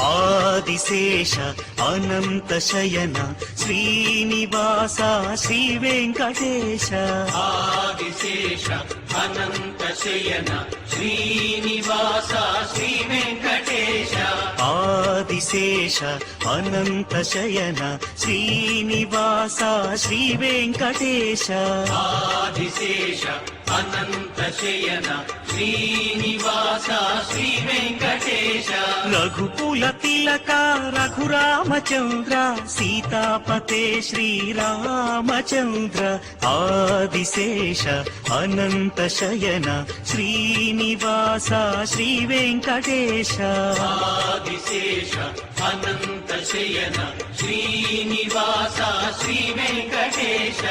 ఆదిశేష అనంత శయన శ్రీనివాస శ్రీ వెంకటేశ ఆదిశేష అనంత శయన శ్రీనివాస శ్రీ వెంకటేశ ఆదిశేష అనంత శయన శ్రీనివాస శ్రీ వెంకటేశ ఆదిశేష అనంత శయన శ్రీనివాస శ్రీ వెంకటేశ రఘుకుల తిలక రఘురామచంద్ర సీతాపతే శ్రీరామచంద్ర ఆదిశేష అనంత శయన శ్రీనివాస శ్రీ వెంకటేశ ఆదిశేష అనంత శయన శ్రీనివాస శ్రీ వెంకటేశ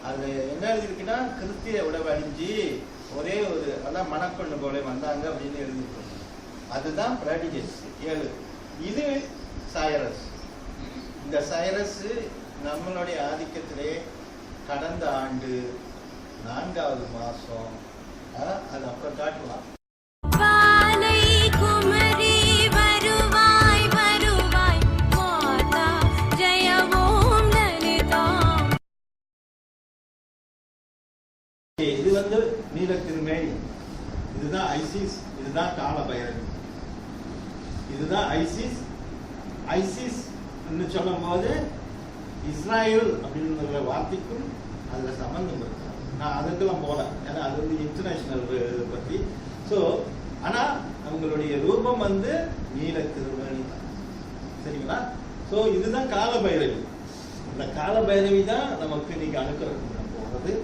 அது என்ன எழுதிருக்குன்னா கிறிஸ்திய உடவழிஞ்சு ஒரே ஒரு அதான் மணப்பெண்ணு போல வந்தாங்க அப்படின்னு எழுதிருக்கோம். அதுதான் பிராடிஜஸ் 7. இது சைரஸ். இந்த சைரஸ் நம்மளுடைய ஆதிக்கத்திலே கடந்த ஆண்டு 4வது மாசம் அது அப்புறம் காட்டலாம். இது வந்து நீலத்திருமேனி, இதுதான் ஐசிஸ், இதுதான் கால பைரவி, இதுதான் ஐசிஸ். ஐசிஸ் சொல்லும் போது இஸ்ராயல் அப்படின்ற வார்த்தைக்கும் அதுல சம்பந்தம் இருக்கு. நான் அதுக்கெல்லாம் போல, ஏன்னா அது வந்து இன்டர்நேஷனல் பத்தி. ஸோ ஆனா அவங்களுடைய ரூபம் வந்து நீலத்திருமேனி தான், சரிங்களா? ஸோ இதுதான் கால பைரவி. இந்த கால பைரவி தான் நமக்கு இன்னைக்கு அனுக்கிறதுக்கு போகிறது.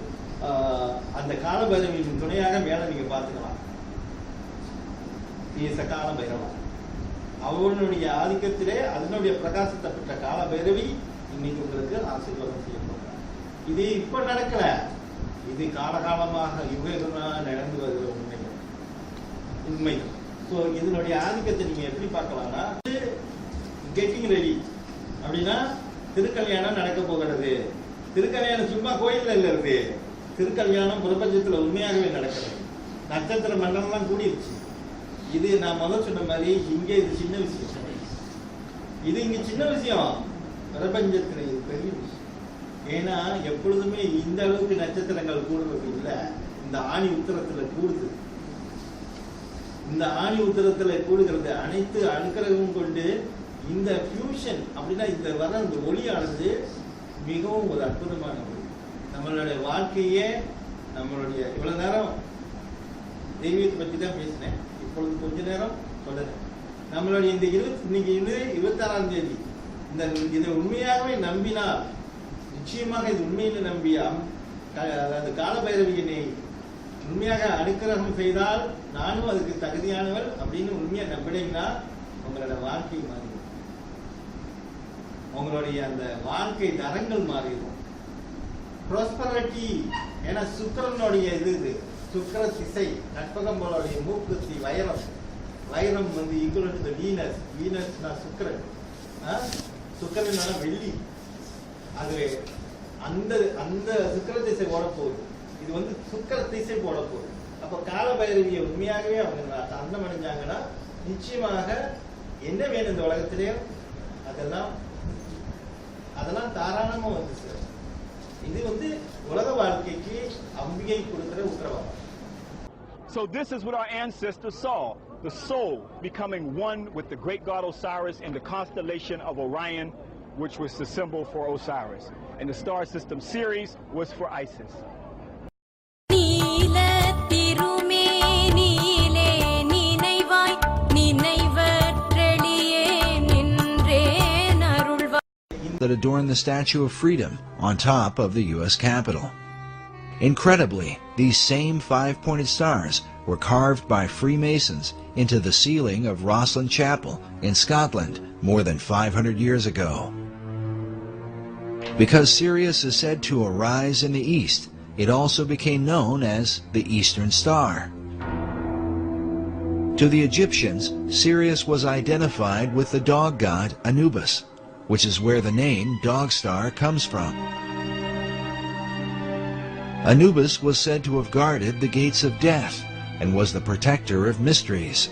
அந்த கால பைரவியின் துணையாக மேல நீங்க பாத்துக்கலாம். கால பைரவா அவனுடைய ஆதிக்கத்திலே அதனுடைய பிரகாசத்தை பெற்ற கால பைரவி இன்னைக்கு உங்களுக்கு ஆசீர்வாதம் செய்யப்படுறாங்க. இது இப்ப நடக்கல, இது காலகாலமாக யுகமா நடந்து வருகிற உண்மை. ஸோ இதனுடைய ஆதிக்கத்தை நீங்க எப்படி பார்க்கலாம்னா, கெட்டிங் ரெடி அப்படின்னா திருக்கல்யாணம் நடக்க போகிறது. திருக்கல்யாணம் சும்மா கோயில்ல இல்ல இருக்கு, திருக்கல்யாணம் பிரபஞ்சத்துல உண்மையாகவே நடக்கிறது. நட்சத்திர மண்டலம் கூடிருச்சு. இது நான் முதல் சொன்ன மாதிரி இங்க இது சின்ன விஷயம், இது இங்க சின்ன விஷயம், பிரபஞ்சத்துல இது பெரிய விஷயம். ஏன்னா எப்பொழுதுமே இந்த அளவுக்கு நட்சத்திரங்கள் கூடுறது இல்லை, இந்த ஆணி உத்தரத்துல கூடுது. இந்த ஆணி உத்தரத்துல கூடுகிறது அனைத்து அணுக்கரவும் கொண்டு இந்த ஃபியூஷன் அப்படின்னா இந்த வர இந்த ஒளியானது மிகவும் ஒரு அற்புதமான ஒளி. நம்மளுடைய வாழ்க்கையே நம்மளுடைய இவ்வளவு நேரம் தெய்வீகத்தை பற்றி தான் பேசினேன், இப்பொழுது கொஞ்ச நேரம் சொல்லுறேன். நம்மளுடைய இந்த இன்னைக்கு 26ஆம் தேதி இதை உண்மையாகவே நம்பினால், நிச்சயமாக இது உண்மையில நம்பியா அந்த காலபைரவியினை உண்மையாக அனுக்கிரகம் செய்தால் நானும் அதுக்கு தகுதியானவள் அப்படின்னு உண்மையா நம்பினீங்கன்னா உங்களோட வாழ்க்கை மாறிடும், உங்களுடைய அந்த வாழ்க்கை தரங்கள் மாறிடும். ப்ராஸ்பரிட்டி, ஏன்னா சுக்கரனுடைய இது சுக்கர திசை, கற்பகம் போலுடைய மூக்குத்தி வைரம், வைரம் வந்து ஈக்குவல் டு வீனஸ், வீனஸ்னா சுக்கரன், சுக்கரனால வெள்ளி. அது அந்த அந்த சுக்கர திசை ஓட போகுது, இது வந்து சுக்கர திசை போட போகுது. அப்ப கால பைரவியை உண்மையாகவே அவங்க அந்தம் அடைஞ்சாங்கன்னா நிச்சயமாக என்ன வேணும் இந்த உலகத்திலே அதெல்லாம் அதெல்லாம் தாராளமா வந்து சார். இது வந்து உலக வாழ்க்கைக்கு அம்பிகை கொடுக்கிற உத்தரவாதம். So this is what our ancestors saw, the soul becoming one with the great god Osiris in the constellation of Orion, which was the symbol for Osiris. And the star system Ceres was for Isis. That adorn the Statue of Freedom on top of the U.S. Capitol. Incredibly, these same five-pointed stars were carved by Freemasons into the ceiling of Rosslyn Chapel in Scotland more than 500 years ago. Because Sirius is said to arise in the east, it also became known as the Eastern Star. To the Egyptians, Sirius was identified with the dog god Anubis, which is where the name Dog Star comes from. Anubis was said to have guarded the gates of death and was the protector of mysteries.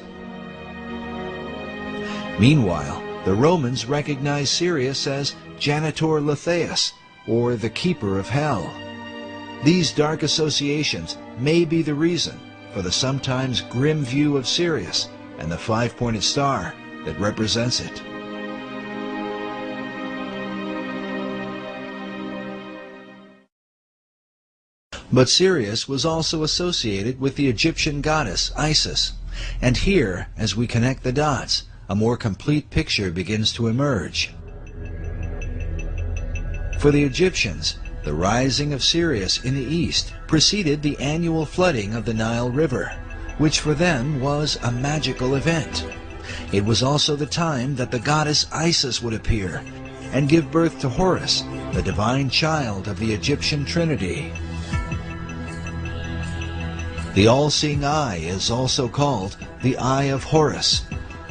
Meanwhile, the Romans recognized Sirius as Janitor Letheus, or the Keeper of Hell. These dark associations may be the reason for the sometimes grim view of Sirius and the five-pointed star that represents it. But Sirius was also associated with the Egyptian goddess Isis, and here, as we connect the dots, a more complete picture begins to emerge. For the Egyptians, the rising of Sirius in the east preceded the annual flooding of the Nile River, which for them was a magical event. It was also the time that the goddess Isis would appear and give birth to Horus, the divine child of the Egyptian Trinity. The all-seeing eye is also called the Eye of Horus,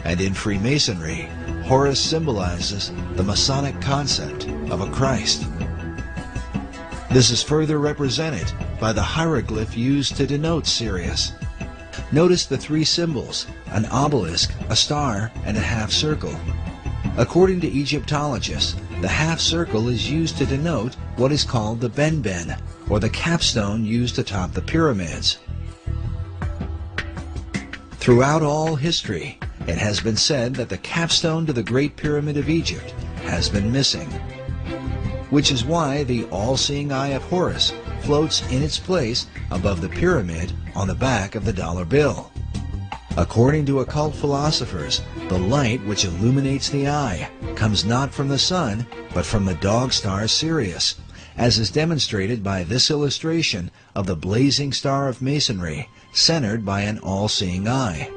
and in Freemasonry, Horus symbolizes the Masonic concept of a Christ. This is further represented by the hieroglyph used to denote Sirius. Notice the three symbols, an obelisk, a star, and a half circle. According to Egyptologists, the half circle is used to denote what is called the benben, or the capstone used atop the pyramids. Throughout all history, it has been said that the capstone to the Great Pyramid of Egypt has been missing, which is why the all-seeing eye of Horus floats in its place above the pyramid on the back of the dollar bill. According to occult philosophers, the light which illuminates the eye comes not from the sun, but from the dog star Sirius, as is demonstrated by this illustration of the blazing star of Masonry, centered by an all-seeing eye.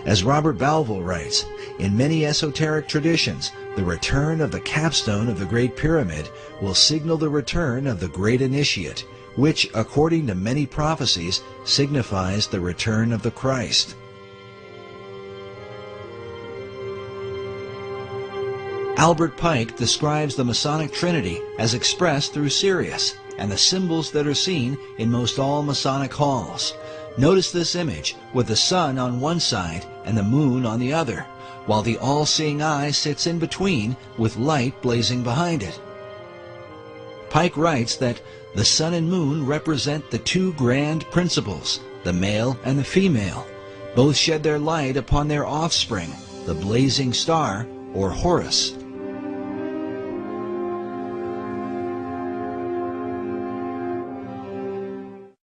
As Robert Balville writes, in many esoteric traditions, the return of the capstone of the Great Pyramid will signal the return of the Great Initiate, which, according to many prophecies, signifies the return of the Christ. Albert Pike describes the Masonic Trinity as expressed through Sirius and the symbols that are seen in most all Masonic halls. Notice this image with the sun on one side and the moon on the other, while the all-seeing eye sits in between with light blazing behind it. Pike writes that the sun and moon represent the two grand principles, the male and the female. Both shed their light upon their offspring, the blazing star, or Horus.